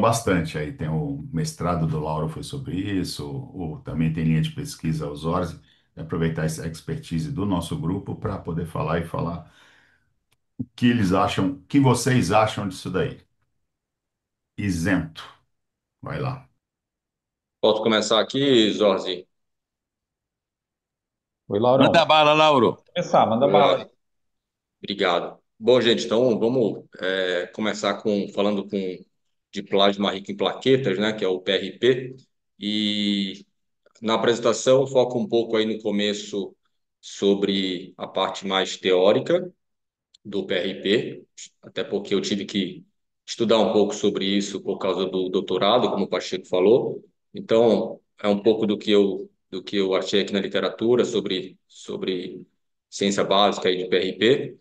bastante. Aí tem o mestrado do Lauro foi sobre isso, também tem linha de pesquisa, os ORS, aproveitar essa expertise do nosso grupo para poder falar e falar o que eles acham, o que vocês acham disso daí. Isento. Vai lá. Posso começar aqui, Zorzi? Oi, Manda Laurão. bala, Lauro. Começar, manda Vamos bala aí. lá. Obrigado. Bom, gente, então vamos começar falando de plasma rico em plaquetas, né, que é o PRP. E na apresentação foco um pouco aí no começo sobre a parte mais teórica do PRP, até porque eu tive que estudar um pouco sobre isso por causa do doutorado, como o Pacheco falou. Então, é um pouco do que eu achei aqui na literatura sobre ciência básica e de PRP.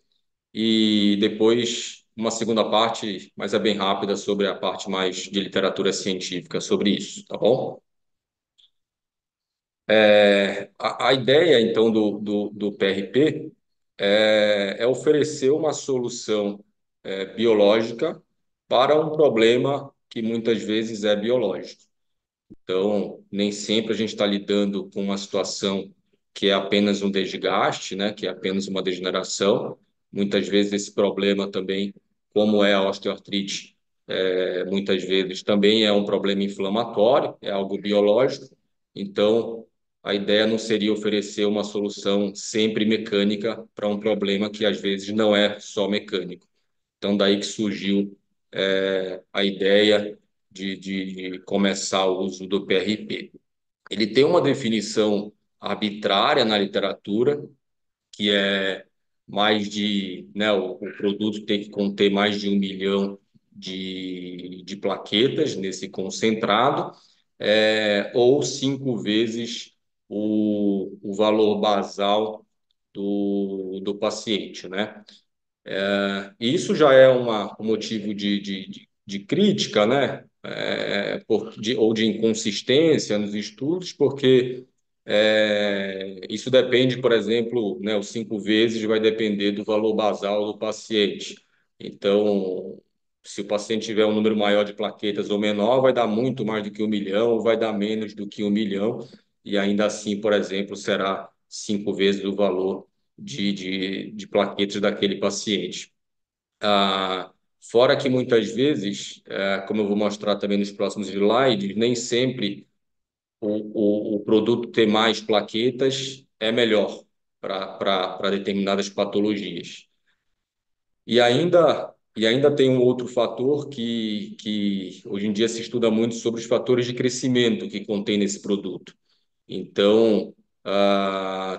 E depois uma segunda parte, mas é bem rápida, sobre a parte mais de literatura científica sobre isso, tá bom? A ideia, então, do PRP é oferecer uma solução biológica para um problema que muitas vezes é biológico. Então, nem sempre a gente está lidando com uma situação que é apenas um desgaste, né, que é apenas uma degeneração. Muitas vezes esse problema também, como é a osteoartrite, muitas vezes também é um problema inflamatório, é algo biológico. Então, a ideia não seria oferecer uma solução sempre mecânica para um problema que às vezes não é só mecânico. Então, daí que surgiu a ideia de começar o uso do PRP. Ele tem uma definição arbitrária na literatura, que é né, o produto tem que conter mais de 1 milhão de plaquetas nesse concentrado, ou 5 vezes o valor basal do paciente, né? E isso já é um motivo de crítica, né? Ou de inconsistência nos estudos, porque isso depende, por exemplo, né, os 5 vezes vai depender do valor basal do paciente. Então, se o paciente tiver um número maior de plaquetas ou menor, vai dar muito mais do que 1 milhão, ou vai dar menos do que 1 milhão, e ainda assim, por exemplo, será 5 vezes o valor de plaquetas daquele paciente. Fora que muitas vezes, como eu vou mostrar também nos próximos slides, nem sempre o produto ter mais plaquetas é melhor para determinadas patologias. E ainda tem um outro fator que hoje em dia se estuda muito sobre os fatores de crescimento que contém nesse produto. Então,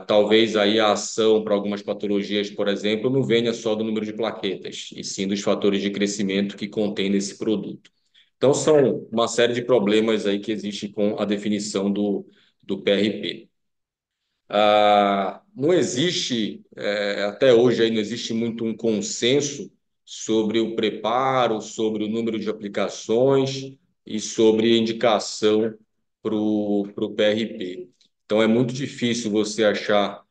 talvez aí a ação para algumas patologias, por exemplo, não venha só do número de plaquetas, e sim dos fatores de crescimento que contém nesse produto. Então, são uma série de problemas aí que existem com a definição do PRP. Não existe, até hoje, aí não existe muito um consenso sobre o preparo, sobre o número de aplicações e sobre indicação para o PRP. Então, é muito difícil você achar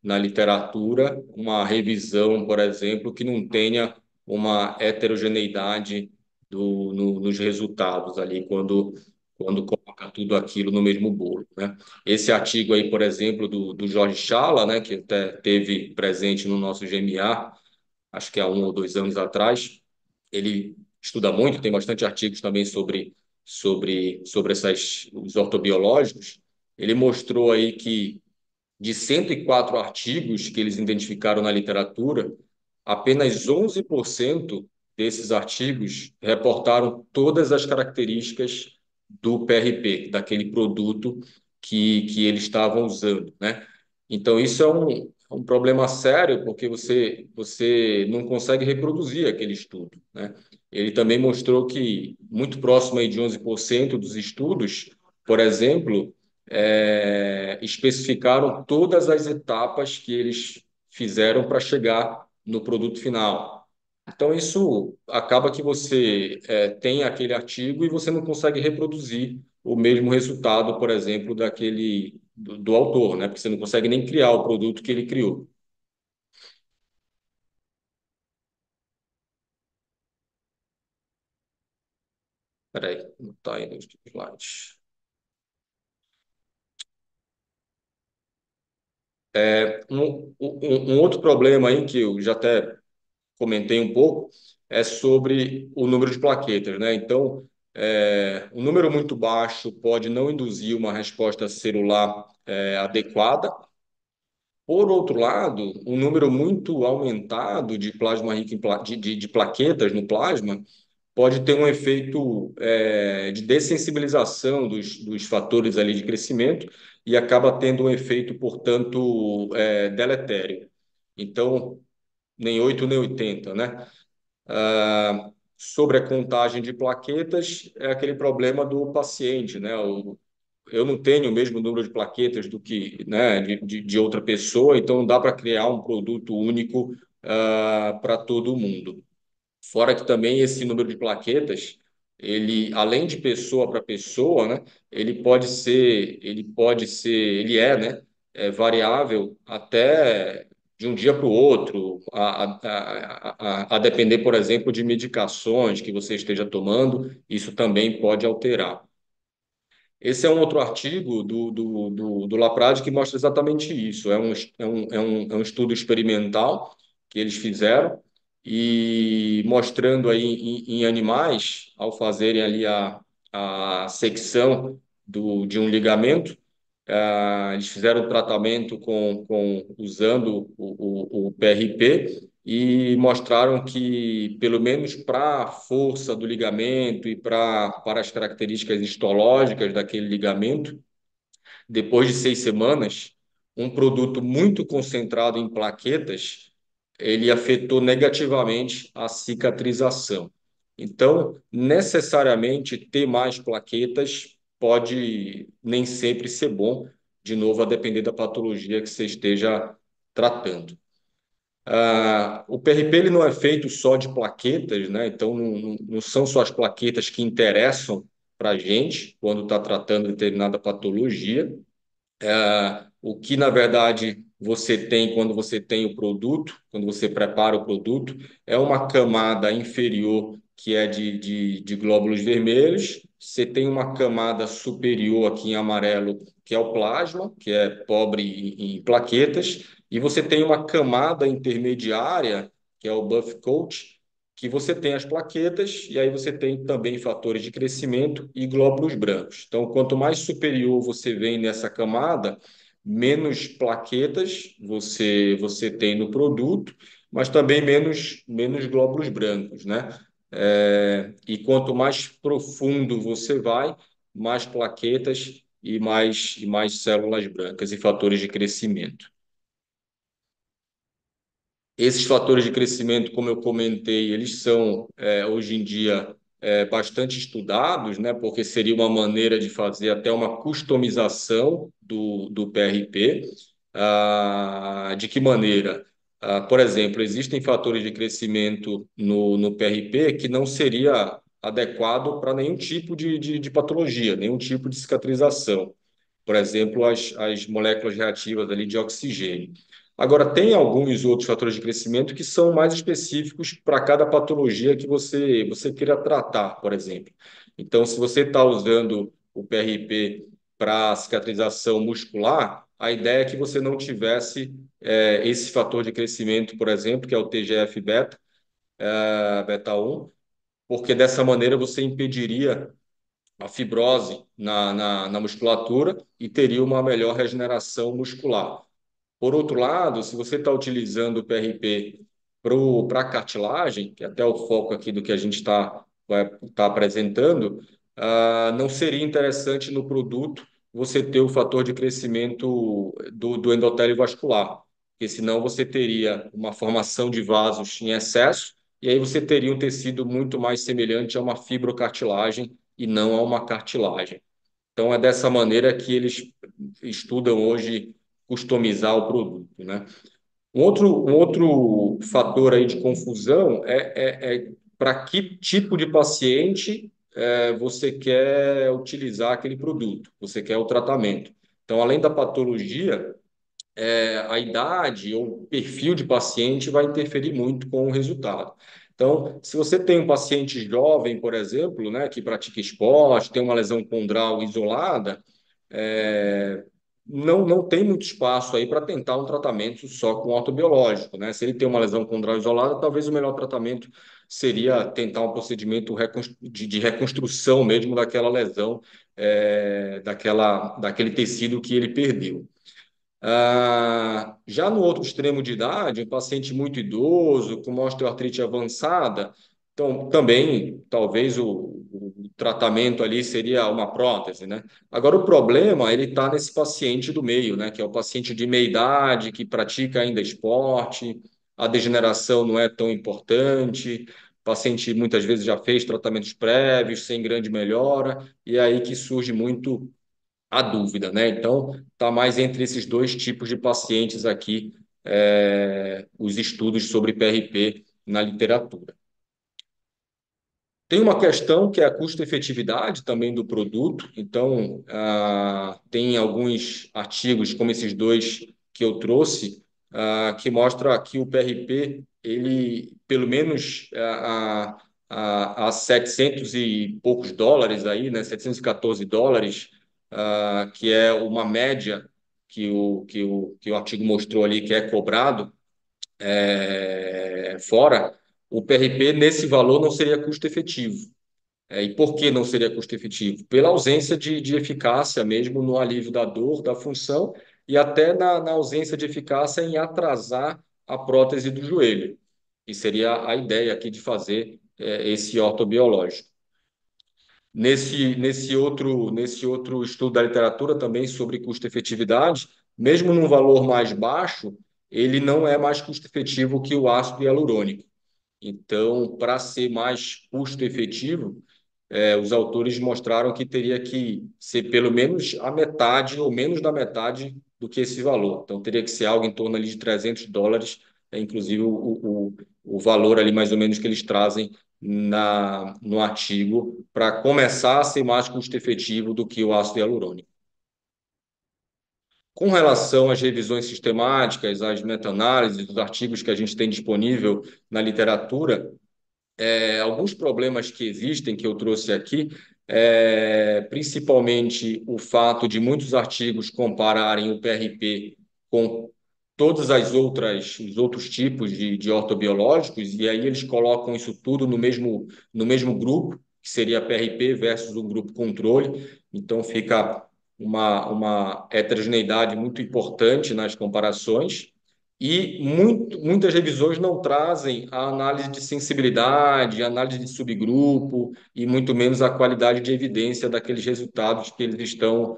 na literatura uma revisão, por exemplo, que não tenha uma heterogeneidade nos resultados ali, quando coloca tudo aquilo no mesmo bolo, né? Esse artigo aí, por exemplo, do Jorge Schala, né, que até teve presente no nosso GMA, acho que há 1 ou 2 anos atrás, ele estuda muito, tem bastante artigos também sobre os ortobiológicos. Ele mostrou aí que de 104 artigos que eles identificaram na literatura, apenas 11% desses artigos reportaram todas as características do PRP, daquele produto que eles estavam usando, né? Então, isso é um problema sério, porque você não consegue reproduzir aquele estudo, né? Ele também mostrou que, muito próximo aí de 11% dos estudos, por exemplo, especificaram todas as etapas que eles fizeram para chegar no produto final. Então, isso acaba que você tem aquele artigo e você não consegue reproduzir o mesmo resultado, por exemplo, do autor, né? Porque você não consegue nem criar o produto que ele criou. Peraí, não está indo os slides. Um outro problema aí que eu já até comentei um pouco é sobre o número de plaquetas, né? Então, um número muito baixo pode não induzir uma resposta celular adequada. Por outro lado, um número muito aumentado de plasma rico de plaquetas no plasma pode ter um efeito de dessensibilização dos fatores ali de crescimento e acaba tendo um efeito, portanto, deletério. Então, nem 8 nem 80, né? Sobre a contagem de plaquetas, é aquele problema do paciente, né? Eu não tenho o mesmo número de plaquetas do que, né, de outra pessoa, então não dá para criar um produto único para todo mundo. Fora que também esse número de plaquetas, ele, além de pessoa para pessoa, né, ele é, né, variável até de um dia para o outro, a depender, por exemplo, de medicações que você esteja tomando, isso também pode alterar. Esse é um outro artigo do Laprade que mostra exatamente isso. É um estudo experimental que eles fizeram e mostrando aí em animais, ao fazerem ali a secção de um ligamento, eles fizeram o tratamento usando o PRP e mostraram que, pelo menos para a força do ligamento e para as características histológicas daquele ligamento, depois de 6 semanas, um produto muito concentrado em plaquetas, ele afetou negativamente a cicatrização. Então, necessariamente, ter mais plaquetas pode nem sempre ser bom, de novo, a depender da patologia que você esteja tratando. O PRP ele não é feito só de plaquetas, né? Então, não são só as plaquetas que interessam para a gente quando está tratando determinada patologia. O que, na verdade, você tem quando você tem o produto, quando você prepara o produto, é uma camada inferior que é de glóbulos vermelhos, você tem uma camada superior aqui em amarelo, que é o plasma, que é pobre em plaquetas, e você tem uma camada intermediária, que é o buff coat, que você tem as plaquetas e aí você tem também fatores de crescimento e glóbulos brancos. Então, quanto mais superior você vem nessa camada, menos plaquetas você tem no produto, mas também menos glóbulos brancos, né? E quanto mais profundo você vai, mais plaquetas e mais células brancas e fatores de crescimento. Esses fatores de crescimento, como eu comentei, eles são, hoje em dia, bastante estudados, né? Porque seria uma maneira de fazer até uma customização do PRP. De que maneira? Por exemplo, existem fatores de crescimento no PRP que não seria adequado para nenhum tipo de patologia, nenhum tipo de cicatrização. Por exemplo, as moléculas reativas ali de oxigênio. Agora, tem alguns outros fatores de crescimento que são mais específicos para cada patologia que você queira tratar, por exemplo. Então, se você está usando o PRP para cicatrização muscular, a ideia é que você não tivesse esse fator de crescimento, por exemplo, que é o TGF-beta, beta 1, porque dessa maneira você impediria a fibrose na musculatura e teria uma melhor regeneração muscular. Por outro lado, se você está utilizando o PRP para a cartilagem, que é até o foco aqui do que a gente tá apresentando, não seria interessante no produto você ter o fator de crescimento do endotélio vascular, porque senão você teria uma formação de vasos em excesso e aí você teria um tecido muito mais semelhante a uma fibrocartilagem e não a uma cartilagem. Então, é dessa maneira que eles estudam hoje customizar o produto, né? Um outro fator aí de confusão é para que tipo de paciente você quer utilizar aquele produto, você quer o tratamento. Então, além da patologia, a idade ou o perfil de paciente vai interferir muito com o resultado. Então, se você tem um paciente jovem, por exemplo, né, que pratica esporte, tem uma lesão condral isolada, é, não tem muito espaço aí para tentar um tratamento só com ortobiológico, né? Se ele tem uma lesão condral isolada, talvez o melhor tratamento seria tentar um procedimento de reconstrução mesmo daquela lesão, daquele tecido que ele perdeu. Já no outro extremo de idade, um paciente muito idoso, com uma osteoartrite avançada, então também talvez o tratamento ali seria uma prótese, né? Agora o problema ele está nesse paciente do meio, né? Que é o paciente de meia idade que pratica ainda esporte, a degeneração não é tão importante, o paciente muitas vezes já fez tratamentos prévios sem grande melhora, e é aí que surge muito a dúvida, né? Então, está mais entre esses dois tipos de pacientes aqui, os estudos sobre PRP na literatura. Tem uma questão que é a custo-efetividade também do produto. Então, tem alguns artigos, como esses dois que eu trouxe, que mostra que o PRP, ele, pelo menos a 700 e poucos dólares aí, né, 714 dólares, que é uma média que o artigo mostrou ali que é cobrado, fora, o PRP nesse valor não seria custo efetivo. E por que não seria custo efetivo? Pela ausência de eficácia mesmo no alívio da dor, da função, e até na ausência de eficácia em atrasar a prótese do joelho, que seria a ideia aqui de fazer esse ortobiológico. Nesse outro estudo da literatura também sobre custo-efetividade, mesmo num valor mais baixo, ele não é mais custo-efetivo que o ácido hialurônico. Então, para ser mais custo-efetivo, os autores mostraram que teria que ser pelo menos a metade ou menos da metade do que esse valor. Então, teria que ser algo em torno ali de 300 dólares, inclusive o valor ali mais ou menos que eles trazem no artigo, para começar a ser mais custo-efetivo do que o ácido hialurônico. Com relação às revisões sistemáticas, às meta-análises, os artigos que a gente tem disponível na literatura, alguns problemas que existem, que eu trouxe aqui, principalmente o fato de muitos artigos compararem o PRP com todas os outros tipos de ortobiológicos, e aí eles colocam isso tudo no mesmo grupo, que seria PRP versus um grupo controle, então fica uma heterogeneidade muito importante nas comparações. E muitas revisões não trazem a análise de sensibilidade, a análise de subgrupo e muito menos a qualidade de evidência daqueles resultados que eles estão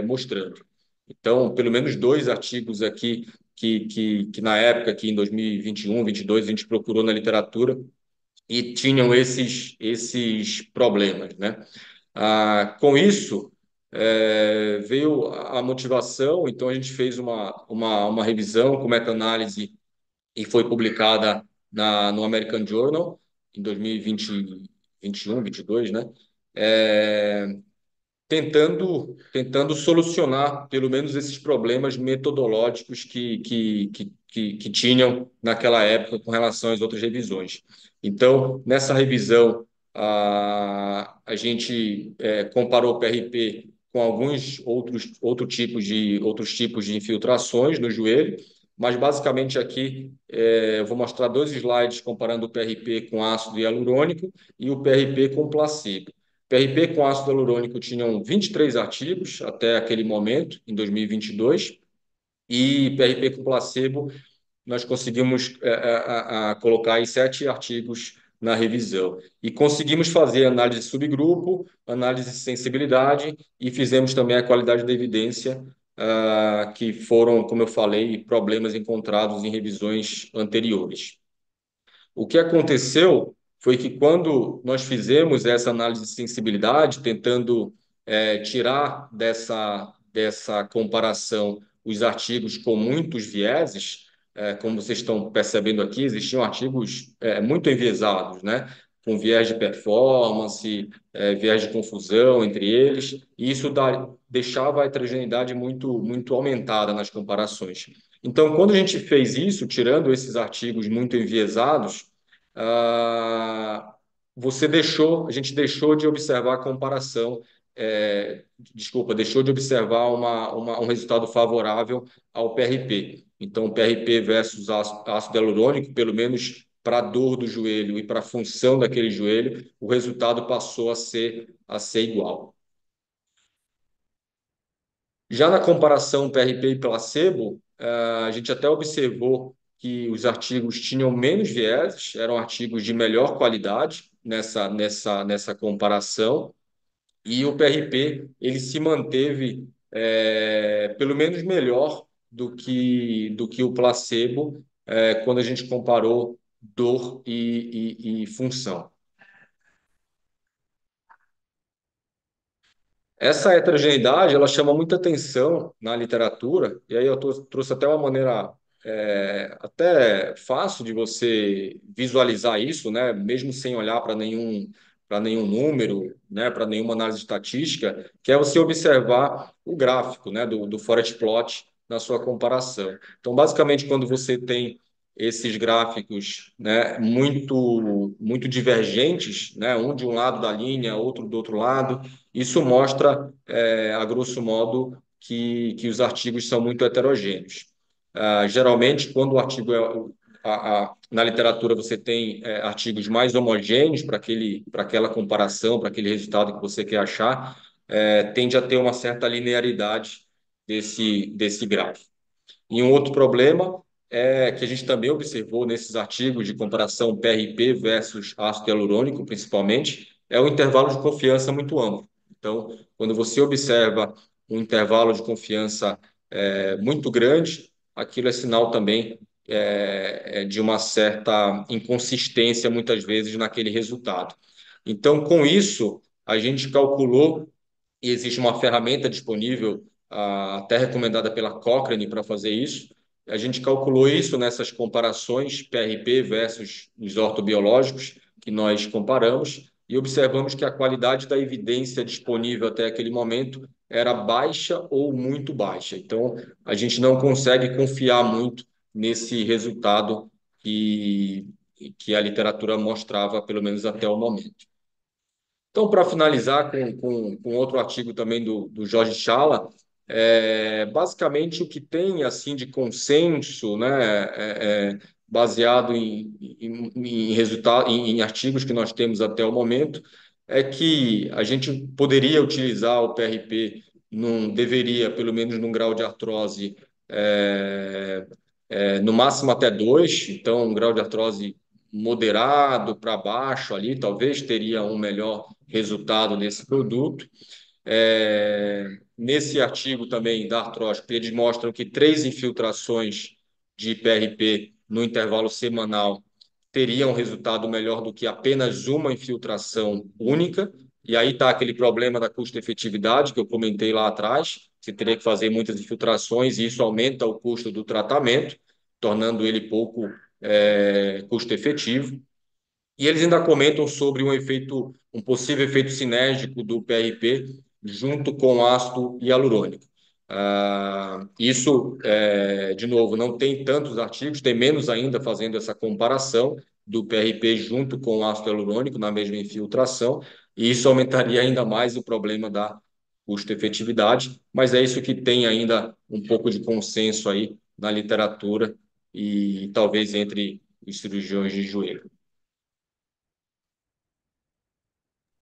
mostrando. Então, pelo menos dois artigos aqui que na época, aqui em 2021, 2022, a gente procurou na literatura e tinham esses problemas, né? Com isso, veio a motivação, então a gente fez uma revisão com meta-análise e foi publicada no American Journal em 2020, 21, 22, né? É, tentando solucionar pelo menos esses problemas metodológicos que tinham naquela época com relação às outras revisões. Então, nessa revisão, a gente comparou o PRP com alguns outros tipos de infiltrações no joelho, mas basicamente aqui eu vou mostrar dois slides comparando o PRP com ácido hialurônico e o PRP com placebo. PRP com ácido hialurônico tinham 23 artigos até aquele momento, em 2022, e PRP com placebo nós conseguimos colocar aí 7 artigos na revisão. E conseguimos fazer análise de subgrupo, análise de sensibilidade e fizemos também a qualidade da evidência, que foram, como eu falei, problemas encontrados em revisões anteriores. O que aconteceu foi que quando nós fizemos essa análise de sensibilidade, tentando tirar dessa comparação os artigos com muitos vieses, como vocês estão percebendo aqui, existiam artigos muito enviesados, né? Com viés de performance, viés de confusão entre eles, e isso deixava a heterogeneidade muito, muito aumentada nas comparações. Então, quando a gente fez isso, tirando esses artigos muito enviesados, ah, a gente deixou de observar a comparação, desculpa, deixou de observar um resultado favorável ao PRP. Então, PRP versus ácido hialurônico, pelo menos para a dor do joelho e para a função daquele joelho, o resultado passou a ser igual. Já na comparação PRP e placebo, a gente até observou que os artigos tinham menos vieses, eram artigos de melhor qualidade nessa comparação, e o PRP ele se manteve pelo menos melhor do que o placebo quando a gente comparou dor e função. Essa heterogeneidade, ela chama muita atenção na literatura, e aí eu trouxe até uma maneira até fácil de você visualizar isso, né? Mesmo sem olhar para nenhum número, né? Para nenhuma análise estatística, que é você observar o gráfico, né? Do Forest Plot na sua comparação. Então, basicamente, quando você tem esses gráficos, né? Muito divergentes, né? Um de um lado da linha, outro do outro lado, isso mostra, a grosso modo, que os artigos são muito heterogêneos. Geralmente, quando o artigo na literatura você tem artigos mais homogêneos para aquela comparação, para aquele resultado que você quer achar, tende a ter uma certa linearidade desse gráfico. E um outro problema que a gente também observou nesses artigos de comparação PRP versus ácido hialurônico, principalmente, é o intervalo de confiança muito amplo. Então, quando você observa um intervalo de confiança muito grande, aquilo é sinal também de uma certa inconsistência, muitas vezes, naquele resultado. Então, com isso, a gente calculou e existe uma ferramenta disponível, até recomendada pela Cochrane para fazer isso. A gente calculou isso nessas comparações PRP versus os ortobiológicos que nós comparamos e observamos que a qualidade da evidência disponível até aquele momento era baixa ou muito baixa. Então, a gente não consegue confiar muito nesse resultado que, que a literatura mostrava, pelo menos até o momento. Então, para finalizar com outro artigo também do Jorge Schala, basicamente o que tem assim de consenso, né, baseado em resultado, em artigos que nós temos até o momento, é que a gente poderia utilizar o PRP, deveria, pelo menos num grau de artrose, no máximo até 2, então um grau de artrose moderado para baixo ali, talvez teria um melhor resultado nesse produto. Nesse artigo também da artrose, eles mostram que 3 infiltrações de PRP no intervalo semanal teriam um resultado melhor do que apenas uma infiltração única. E aí está aquele problema da custo-efetividade que eu comentei lá atrás. Você teria que fazer muitas infiltrações e isso aumenta o custo do tratamento, tornando ele pouco custo-efetivo. E eles ainda comentam sobre um possível efeito sinérgico do PRP junto com ácido hialurônico. Isso, de novo, não tem tantos artigos, tem menos ainda fazendo essa comparação do PRP junto com o ácido hialurônico na mesma infiltração, e isso aumentaria ainda mais o problema da custo-efetividade, mas é isso que tem ainda um pouco de consenso aí na literatura e talvez entre os cirurgiões de joelho.